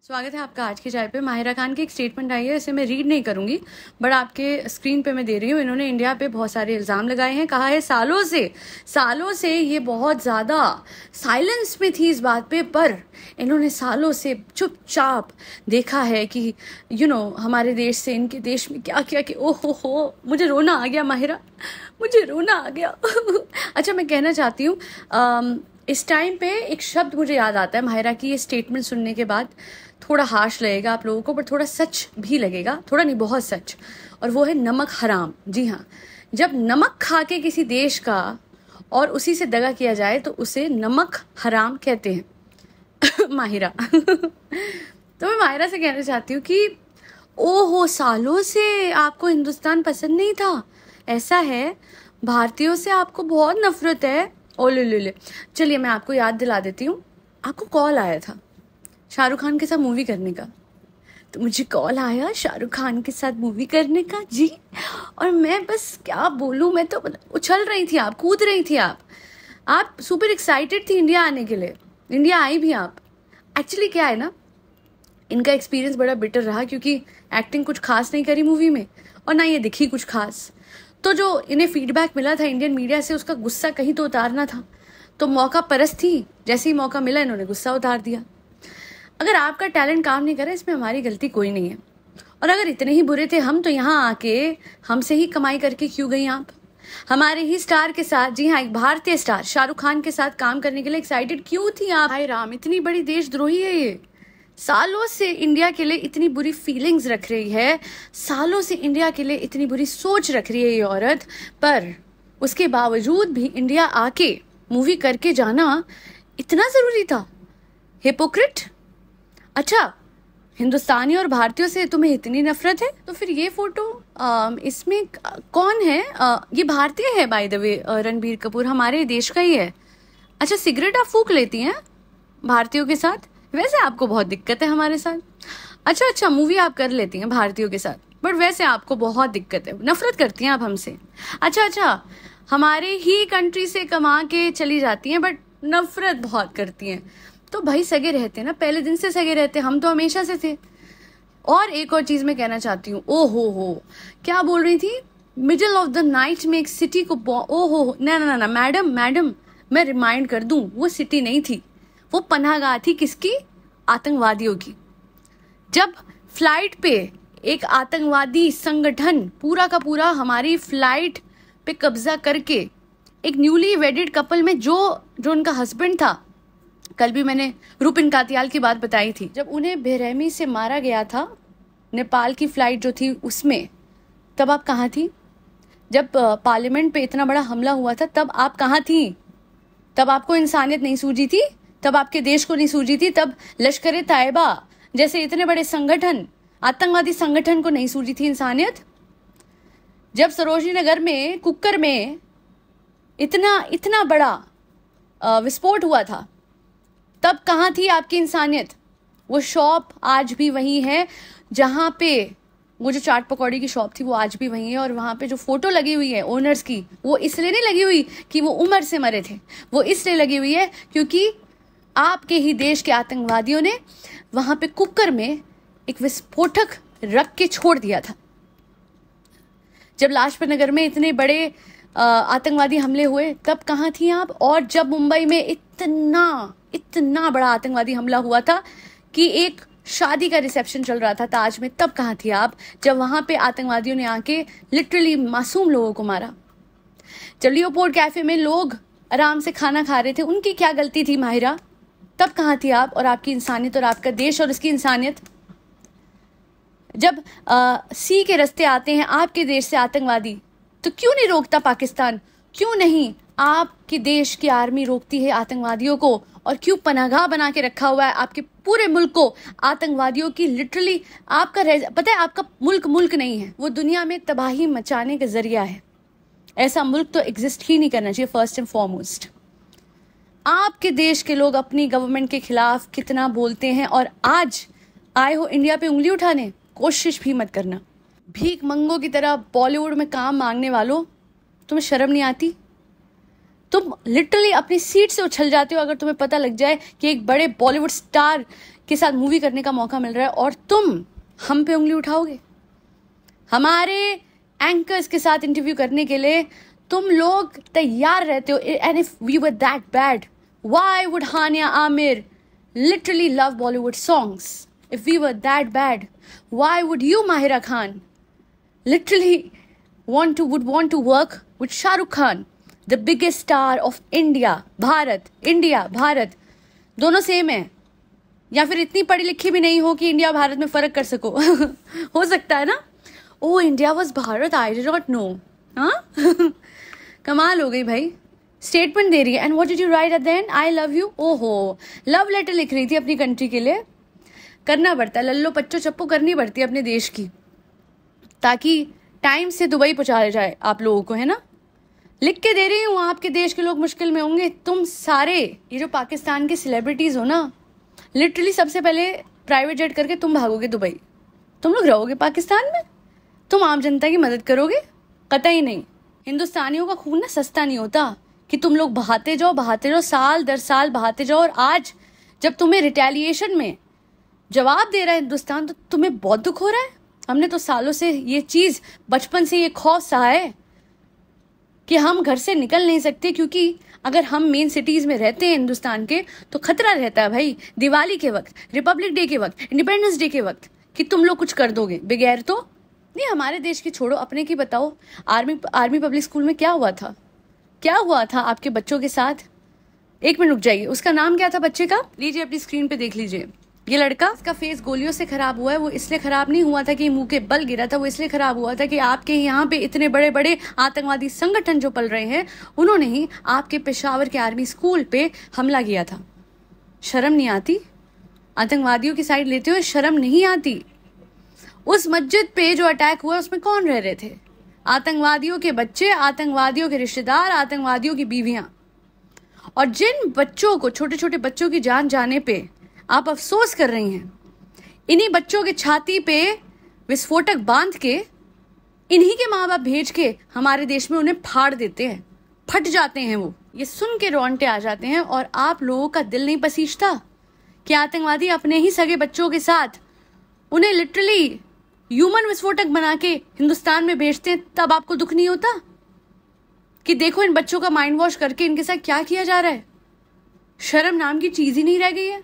स्वागत है आपका आज की चाय पे। माहिरा खान की एक स्टेटमेंट आई है, इसे मैं रीड नहीं करूंगी बट आपके स्क्रीन पे मैं दे रही हूँ। इन्होंने इंडिया पे बहुत सारे इल्ज़ाम लगाए हैं। कहा है सालों से ये बहुत ज़्यादा साइलेंस में थी इस बात पे, पर इन्होंने सालों से चुपचाप देखा है कि हमारे देश से इनके देश में क्या क्या कि ओहो मुझे रोना आ गया माहिरा, मुझे रोना आ गया। अच्छा, मैं कहना चाहती हूँ इस टाइम पे एक शब्द मुझे याद आता है माहिरा की ये स्टेटमेंट सुनने के बाद। थोड़ा हार्श लगेगा आप लोगों को, पर थोड़ा सच भी लगेगा, थोड़ा नहीं बहुत सच, और वो है नमक हराम। जी हाँ, जब नमक खा के किसी देश का और उसी से दगा किया जाए तो उसे नमक हराम कहते हैं। माहिरा। तो मैं माहिरा से कहना चाहती हूँ कि ओहो सालों से आपको हिंदुस्तान पसंद नहीं था, ऐसा है, भारतीयों से आपको बहुत नफरत है। ओ ले, चलिए मैं आपको याद दिला देती हूँ। आपको कॉल आया था शाहरुख खान के साथ मूवी करने का, तो मुझे कॉल आया शाहरुख खान के साथ मूवी करने का जी, और मैं बस क्या बोलूँ, मैं तो उछल रही थी, आप कूद रही थी, आप सुपर एक्साइटेड थी इंडिया आने के लिए। इंडिया आई भी आप। एक्चुअली क्या है ना, इनका एक्सपीरियंस बड़ा बिटर रहा क्योंकि एक्टिंग कुछ खास नहीं करी मूवी में और ना ये दिखी कुछ खास। तो जो इन्हें फीडबैक मिला था इंडियन मीडिया से, उसका गुस्सा कहीं तो उतारना था, तो मौका परस्त थी, जैसे ही मौका मिला इन्होंने गुस्सा उतार दिया। अगर आपका टैलेंट काम नहीं करे इसमें हमारी गलती कोई नहीं है, और अगर इतने ही बुरे थे हम तो यहाँ आके हमसे ही कमाई करके क्यों गई आप? हमारे ही स्टार के साथ, जी हाँ एक भारतीय स्टार शाहरुख खान के साथ काम करने के लिए एक्साइटेड क्यों थी आप? हाय राम, इतनी बड़ी देशद्रोही है ये, सालों से इंडिया के लिए इतनी बुरी फीलिंग्स रख रही है, सालों से इंडिया के लिए इतनी बुरी सोच रख रही है ये औरत, पर उसके बावजूद भी इंडिया आके मूवी करके जाना इतना जरूरी था? हिपोक्रेट। अच्छा, हिंदुस्तानी और भारतीयों से तुम्हें इतनी नफरत है तो फिर ये फोटो इसमें कौन है? ये भारतीय है by the way, Ranbir Kapoor हमारे देश का ही है। अच्छा, सिगरेट आप फूंक लेती हैं भारतीयों के साथ? वैसे आपको बहुत दिक्कत है हमारे साथ। अच्छा, मूवी आप कर लेती हैं भारतीयों के साथ, बट वैसे आपको बहुत दिक्कत है, नफरत करती हैं आप हमसे। अच्छा, हमारे ही कंट्री से कमा के चली जाती हैं बट नफरत बहुत करती हैं। तो भाई सगे रहते ना, पहले दिन से सगे रहते, हम तो हमेशा से थे। और एक और चीज मैं कहना चाहती हूँ, ओ हो क्या बोल रही थी, मिडिल ऑफ द नाइट में एक सिटी को ओहो ना मैडम मैं रिमाइंड कर दूं, वो सिटी नहीं थी, वो पनाहगाह थी। किसकी? आतंकवादियों की। जब फ्लाइट पे एक आतंकवादी संगठन पूरा का पूरा हमारी फ्लाइट पे कब्जा करके एक न्यूली वेडेड कपल में जो उनका हस्बैंड था, कल भी मैंने रुपिन कातियाल की बात बताई थी, जब उन्हें बेरहमी से मारा गया था नेपाल की फ्लाइट जो थी उसमें, तब आप कहाँ थी? जब पार्लियामेंट पे इतना बड़ा हमला हुआ था तब आप कहाँ थी? तब आपको इंसानियत नहीं सूझी थी? तब आपके देश को नहीं सूझी थी? तब लश्कर तैयबा जैसे इतने बड़े संगठन, आतंकवादी संगठन को नहीं सूझी थी इंसानियत? जब सरोजनी नगर में कुकर में इतना बड़ा विस्फोट हुआ था, तब कहाँ थी आपकी इंसानियत? वो शॉप आज भी वही है जहां पे वो जो चाट पकौड़ी की शॉप थी वो आज भी वही है, और वहां पे जो फोटो लगी हुई है ओनर्स की, वो इसलिए नहीं लगी हुई कि वो उम्र से मरे थे, वो इसलिए लगी हुई है क्योंकि आपके ही देश के आतंकवादियों ने वहां पे कुकर में एक विस्फोटक रख के छोड़ दिया था। जब लाजपत नगर में इतने बड़े आतंकवादी हमले हुए तब कहाँ थी आप? और जब मुंबई में इतना बड़ा आतंकवादी हमला हुआ था कि एक शादी का रिसेप्शन चल रहा था ताज में, तब कहाँ थी आप? जब वहां पे आतंकवादियों ने आके लिटरली मासूम लोगों को मारा। जब लियोपोल्ड कैफे में लोग आराम से खाना खा रहे थे, उनकी क्या गलती थी माहिरा? तब कहाँ थी आप और आपकी इंसानियत और आपका देश और उसकी इंसानियत? जब सी के रास्ते आते हैं आपके देश से आतंकवादी, तो क्यों नहीं रोकता पाकिस्तान? क्यों नहीं आपके देश की आर्मी रोकती है आतंकवादियों को? और क्यों पनाहगाह बना के रखा हुआ है आपके पूरे मुल्क को आतंकवादियों की? लिटरली आपका पता है, आपका मुल्क नहीं है, वो दुनिया में तबाही मचाने का जरिया है। ऐसा मुल्क तो एग्जिस्ट ही नहीं करना चाहिए। फर्स्ट एंड फॉरमोस्ट, आपके देश के लोग अपनी गवर्नमेंट के खिलाफ कितना बोलते हैं, और आज आए हो इंडिया पे उंगली उठाने, कोशिश भी मत करना। भीख मंगों की तरह बॉलीवुड में काम मांगने वालों, तुम्हें शर्म नहीं आती? तुम लिटरली अपनी सीट से उछल जाते हो अगर तुम्हें पता लग जाए कि एक बड़े बॉलीवुड स्टार के साथ मूवी करने का मौका मिल रहा है और तुम हम पे उंगली उठाओगे? हमारे एंकर्स के साथ इंटरव्यू करने के लिए तुम लोग तैयार रहते हो. And if we were that bad, why would Hania Aamir literally love Bollywood songs? If we were that bad, why would you Mahira Khan literally would want to work with Shah Rukh Khan, the biggest star of India? Bharat दोनों same है. या फिर इतनी पढ़ी लिखी भी नहीं हो कि इंडिया भारत में फर्क कर सको. हो सकता है ना. Oh India was Bharat, I did not know. हाँ कमाल हो गई भाई. स्टेटमेंट दे रही है. And what did you write at the end? I love you. ओहो, लव लेटर लिख रही थी अपनी कंट्री के लिए. करना पड़ता है, लल्लो पच्चो चप्पो करनी पड़ती है अपने देश की, ताकि टाइम से दुबई पहुंचाया जाए आप लोगों को, है ना. लिख के दे रही हूँ, आपके देश के लोग मुश्किल में होंगे. तुम सारे ये जो पाकिस्तान के सेलिब्रिटीज हो ना, लिटरली सबसे पहले प्राइवेट जेट करके तुम भागोगे दुबई. तुम लोग रहोगे पाकिस्तान में, तुम आम जनता की मदद करोगे? कतई नहीं. हिंदुस्तानियों का खून ना सस्ता नहीं होता कि तुम लोग बहाते जाओ साल दर साल बहाते जाओ. और आज जब तुम्हें रिटेलिएशन में जवाब दे रहा है हिंदुस्तान, तो तुम्हें बहुत दुख हो रहा है. हमने तो सालों से ये चीज, बचपन से ये खौफ सहा है कि हम घर से निकल नहीं सकते, क्योंकि अगर हम मेन सिटीज में रहते हैं हिंदुस्तान के तो खतरा रहता है भाई, दिवाली के वक्त, रिपब्लिक डे के वक्त, इंडिपेंडेंस डे के वक्त, कि तुम लोग कुछ कर दोगे बगैर. तो नहीं, हमारे देश की छोड़ो, अपने की बताओ. आर्मी पब्लिक स्कूल में क्या हुआ था आपके बच्चों के साथ? एक मिनट रुक जाइए. उसका नाम क्या था बच्चे का? लीजिए अपनी स्क्रीन पे देख लीजिए. ये लड़का, इसका फेस गोलियों से खराब हुआ है. वो इसलिए खराब नहीं हुआ था कि मुंह के बल गिरा था, वो इसलिए खराब हुआ था कि आपके यहाँ पे इतने बड़े बड़े आतंकवादी संगठन जो पल रहे हैं, उन्होंने ही आपके पेशावर के आर्मी स्कूल पे हमला किया था. शर्म नहीं आती? आतंकवादियों की साइड लेते हुए शर्म नहीं आती? उस मस्जिद पे जो अटैक हुआ उसमें कौन रह रहे थे? आतंकवादियों के बच्चे, आतंकवादियों के रिश्तेदार, आतंकवादियों की बीवियां. और जिन बच्चों को, छोटे छोटे बच्चों की जान जाने पे आप अफसोस कर रही हैं, इन्हीं बच्चों के छाती पे विस्फोटक बांध के, इन्हीं के माँ बाप भेज के हमारे देश में उन्हें फाड़ देते हैं, फट जाते हैं वो. ये सुन के रोंगटे आ जाते हैं. और आप लोगों का दिल नहीं पसीजता कि आतंकवादी अपने ही सगे बच्चों के साथ उन्हें लिटरली ह्यूमन विस्फोटक बना के हिंदुस्तान में भेजते हैं? तब आपको दुख नहीं होता कि देखो इन बच्चों का माइंड वॉश करके इनके साथ क्या किया जा रहा है? शर्म नाम की चीज ही नहीं रह गई है.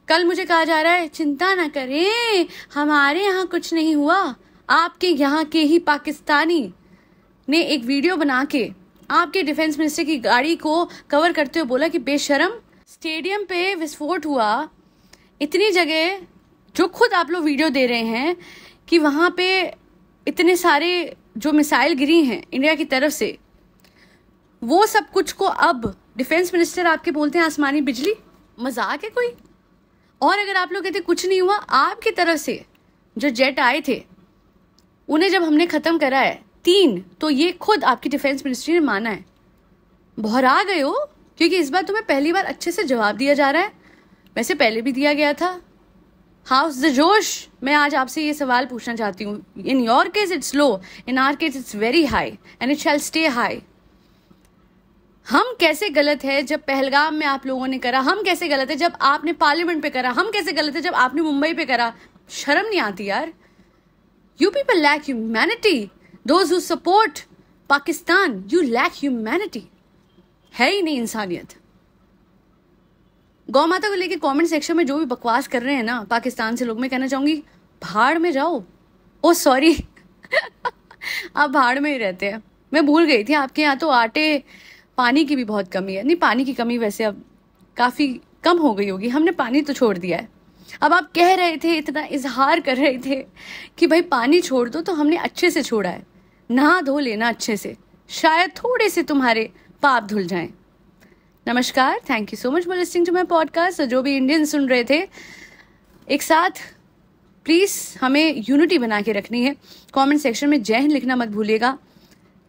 कल मुझे कहा जा रहा है चिंता ना करें, हमारे यहाँ कुछ नहीं हुआ. आपके यहाँ के ही पाकिस्तानी ने एक वीडियो बना के आपके डिफेंस मिनिस्टर की गाड़ी को कवर करते हुए बोला कि बेशरम, स्टेडियम पे विस्फोट हुआ, इतनी जगह जो खुद आप लोग वीडियो दे रहे हैं कि वहां पे इतने सारे जो मिसाइल गिरी हैं इंडिया की तरफ से, वो सब कुछ को अब डिफेंस मिनिस्टर आपके बोलते हैं आसमानी बिजली. मजाक है कोई? और अगर आप लोग कहते कुछ नहीं हुआ, आपकी तरफ से जो जेट आए थे उन्हें जब हमने खत्म करा है 3, तो ये खुद आपकी डिफेंस मिनिस्ट्री ने माना है. बहरा गए हो क्योंकि इस बार तुम्हें पहली बार अच्छे से जवाब दिया जा रहा है. वैसे पहले भी दिया गया था. हाउस द जोश. मैं आज आपसे ये सवाल पूछना चाहती हूँ. In your case it's low, in our case it's very high and it shall stay high. हम कैसे गलत है जब पहलगाम में आप लोगों ने करा? हम कैसे गलत है जब आपने पार्लियामेंट पे करा? हम कैसे गलत है जब आपने मुंबई पे करा? शर्म नहीं आती यार? You people lack humanity. Those who support Pakistan, you lack humanity. है ही नहीं इंसानियत. गौ माता को लेके कमेंट सेक्शन में जो भी बकवास कर रहे हैं ना पाकिस्तान से लोग, मैं कहना चाहूंगी भाड़ में जाओ. ओ सॉरी आप भाड़ में ही रहते हैं. मैं भूल गई थी आपके यहाँ तो आटे, पानी की भी बहुत कमी है. नहीं, पानी की कमी वैसे अब काफी कम हो गई होगी, हमने पानी तो छोड़ दिया है. अब आप कह रहे थे, इतना इजहार कर रहे थे कि भाई पानी छोड़ दो, तो हमने अच्छे से छोड़ा है. नहा धो लेना अच्छे से, शायद थोड़े से तुम्हारे पाप धुल जाएं. नमस्कार, thank you so much for listening to my podcast. जो भी इंडियन सुन रहे थे, एक साथ प्लीज हमें यूनिटी बना के रखनी है. कमेंट सेक्शन में जय हिंद लिखना मत भूलिएगा.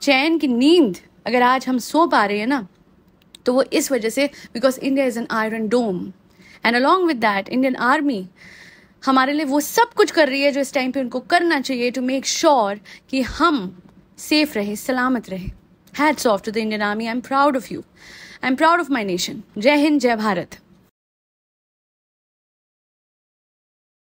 चैन की नींद अगर आज हम सो पा रहे हैं ना, तो वो इस वजह से because India is an iron dome and along with that Indian army हमारे लिए वो सब कुछ कर रही है जो इस टाइम पे उनको करना चाहिए टू मेक श्योर कि हम सेफ रहे, सलामत रहे. Hats off to the Indian army. I am proud of you. I am proud of my nation. जय हिंद, जय भारत.